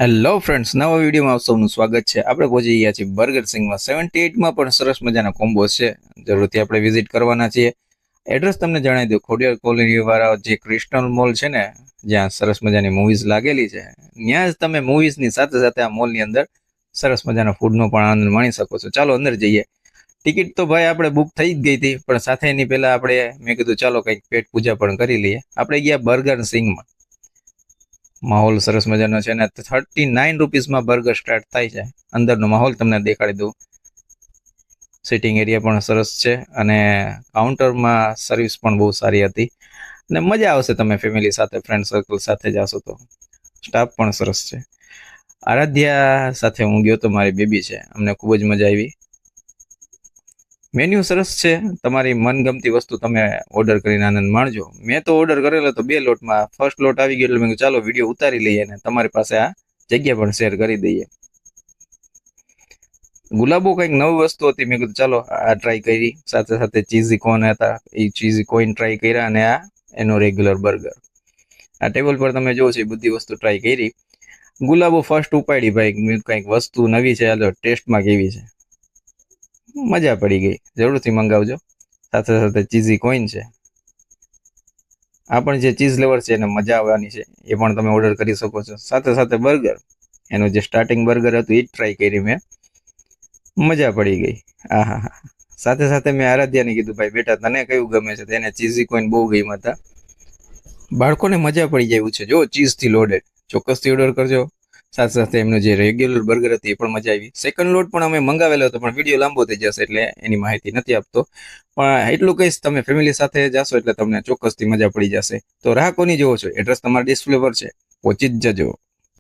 Hello friends, નવા વિડીયોમાં આપ સૌનું સ્વાગત છે. આપણે પહોંચી ગયા છીએ બર્ગર સિંગમાં. 78માં પણ સરસ મજાના કોમ્બો છે, જરૂરથી આપણે વિઝિટ કરવાના છીએ. એડ્રેસ તમને જણાવી દઉં, ખોડિયાર કોલોની વાળા જે ક્રિસ્ટલ મોલ છે ને, જ્યાં સરસ મજાની મૂવીઝ લાગેલી છે, ત્યાં જ તમે મૂવીઝની સાથે સાથે આ મોલની અંદર સરસ મજાના ફૂડનો પણ આનંદ માણી શકો છો. ચાલો અંદર જઈએ. ટિકિટ તો ભાઈ આપણે બુક થઈ જ ગઈ હતી, પણ સાથે એની પહેલા આપણે મેં કીધું ચાલો કંઈક પેટ પૂજા પણ કરી લઈએ. આપણે ગયા બર્ગર સિંગમાં. માહોલ સરસ મજાનો છે ને 39 રૂપીસમાં બર્ગર સ્ટાર્ટ થાય છે. અંદરનો માહોલ તમને દેખાડી દઉં. સિટિંગ એરિયા પણ સરસ છે અને કાઉન્ટરમાં સર્વિસ પણ બહુ સારી હતી અને મજા આવશે તમે ફેમિલી સાથે, ફ્રેન્ડ સર્કલ સાથે જાશો તો. સ્ટાફ પણ સરસ છે. આરાધ્યા સાથે હું ગયો તો, મારી બેબી છે, અમને ખૂબ જ મજા આવી. મેન્યુ સરસ છે, તમારી મનગમતી વસ્તુ તમે ઓર્ડર કરીને આનંદ માણજો. મેં તો ઓર્ડર કરેલો તો 2 લોટમાં. ફર્સ્ટ લોટ આવી ગયો એટલે મેં કીધું ચાલો વિડીયો ઉતારી લઈએ અને તમારી પાસે આ જગ્યા પણ શેર કરી દઈએ. ગુલાબો કંઈક નવી વસ્તુ હતી, મેં કીધું ચાલો આ ટ્રાય કરી. સાથે સાથે ચીઝી કોર્ન હતા, એ ચીઝી કોર્ન ટ્રાય કર્યા અને આ એનો રેગ્યુલર બર્ગર. આ ટેબલ પર તમે જોવો છો એ બધી વસ્તુ ટ્રાય કરી. ગુલાબો ફર્સ્ટ ઉપાડી ભાઈ, કંઈક વસ્તુ નવી છે, હાલો ટેસ્ટમાં કેવી છે. મજા પડી ગઈ, જરૂરથી મંગાવજો. સાથે સાથે ચીઝી કોઈન છે, આ પણ જે ચીઝ લેવર છે એને મજા આવવાની છે, એ પણ તમે ઓર્ડર કરી શકો છો. સાથે સાથે બર્ગર, એનું જે સ્ટાર્ટિંગ બર્ગર હતું એ જ ટ્રાય કરી મેં, મજા પડી ગઈ. હા હા હા. સાથે સાથે મેં આરાધ્યાને કીધું ભાઈ બેટા તને કયું ગમે છે, તેને ચીઝી કોઈન બહુ ગમ્યા હતા. બાળકોને મજા પડી જાય એવું છે. જો ચીઝથી લોડેડ, ચોક્કસથી ઓર્ડર કરજો. સાથે સાથે એમનું જે રેગ્યુલર બર્ગર હતી એ પણ મજા આવી. સેકન્ડ લોટ પણ અમે મંગાવેલો હતો, પણ વિડીયો લાંબો થઈ જશે એટલે એની માહિતી નથી આપતો. પણ એટલું કહીશ, તમે ફેમિલી સાથે જાશો એટલે તમને ચોક્કસથી મજા પડી જશે. તો રાહ કોની જોવો છો? એડ્રેસ તમારા ડિસ્પ્લે પર છે, પહોંચી જ જજો.